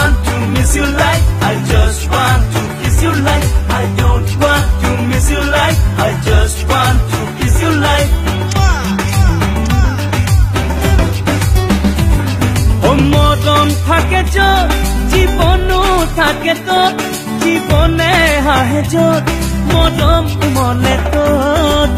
want to miss you like I just want to kiss you like I don't want to miss you like I just want to kiss you like Oh মরম থাকে যত জীবনো থাকে তত জীবনে হাহে যত মরম মনে তত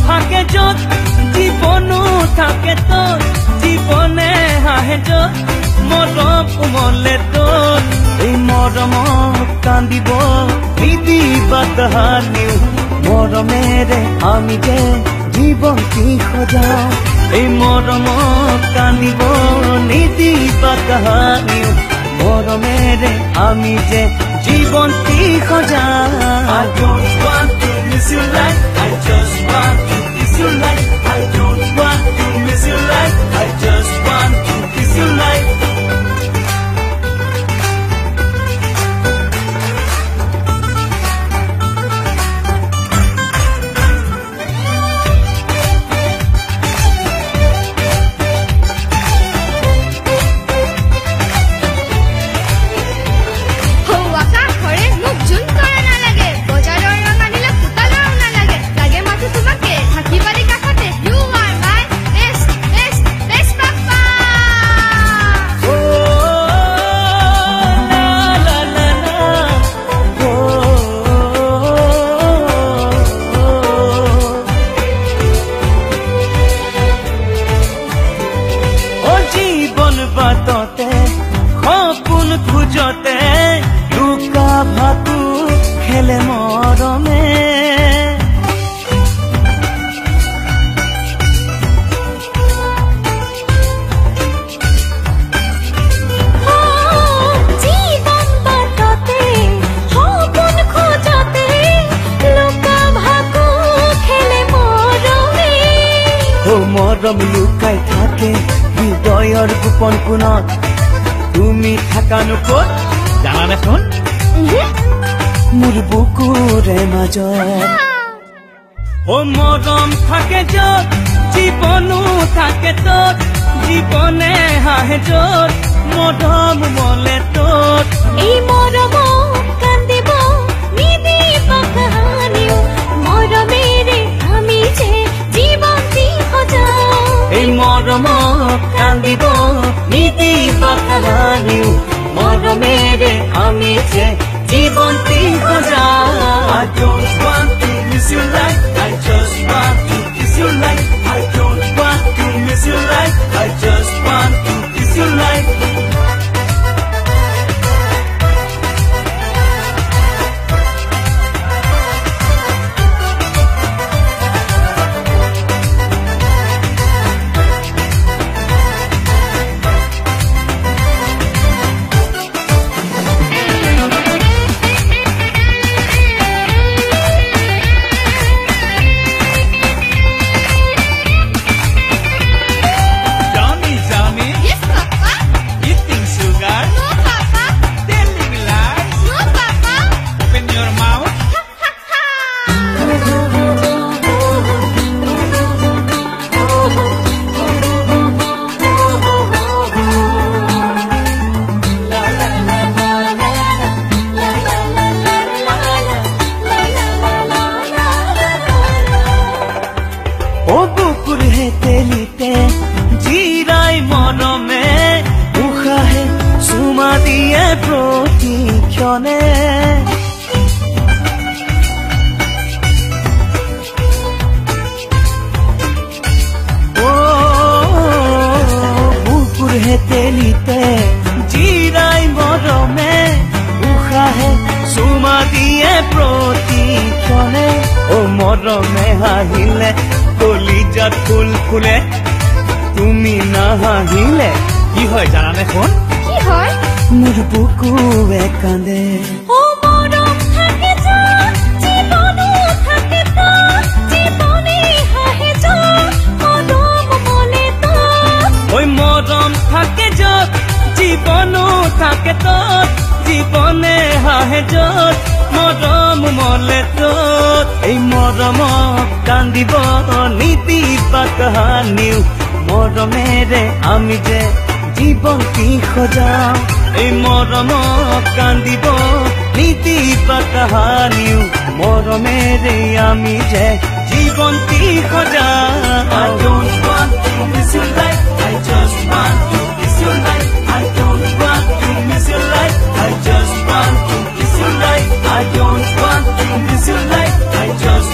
থাকে যত জীবনো থাকে তত জীবনে হাহে যত মরম উমলে তত এই মরমক কান্দিব নিদিবা কাহানিও মৰমেৰে আমি যে জীবন কি সজাও এই মৰমক কান্দিব নিদিবা কাহানিও মৰমেৰে আমি যে জীবন কি সজাও I don't want to miss you like I just want to kiss you like I don't want to miss you like I just want to kiss you like বাততে সপোন খুঁজতে লুকা ভাতু খেলে মৰমে জীবন বাততে সপোন খুঁজতে লুকা ভাতু খেলে মৰমে ও মৰম লুকাই থাকে হৃদয়ৰ গোপন কোণত তুমি থাকানো ক'ত জানানে শুন মোৰ বুকুৰে মাজত ও মৰম থাকে যত জীৱনো থাকে তত জীৱনে হাহে যত মৰম মলে তত এই মৰমক কান্দিব নিদিবা কাহানিও মৰমেৰে আমি যে জীবন কি সজাও এই মৰমক কান্দিব নিদিবা কাহানিও মৰমেৰে আমি যে জীবন কি সজাও I don't want to miss you like I just want to kiss you like I don't want to miss you like I just want to kiss you like জিৰাই মনমে উশাহে চুমা দিয়ে প্ৰতিক্ষণে বুকুৰ হেতেলিতে জিৰাই মৰমে উশাহে চুমা দিয়ে প্ৰতিক্ষণে ও মৰমে হাঁহিলে কলিজাত ফুল ফুলে তুমি না হাঁহিলে কি হয় জানানে শুন কি হয় মোৰ বুকুৱে কান্দে ও মৰম থাকে যত জীবনো থাকে তত জীবনে হাহে যত মৰম মনে তত ঐ মৰম থাকে যত জীবনো থাকে তত জীবনে হাহে যত মৰম মলে তত এই কান্দিব নীতি বা কাহানিও মৰমেৰে আমি যে জীৱন কি সজাও এই মৰমক কান্দিব নীতি বা কাহানিও মৰমেৰে আমি যে জীৱন কি সজাও I don't want to miss your life I just want to kiss your life I don't want to miss your life I just want to kiss your life I don't want to miss your life I just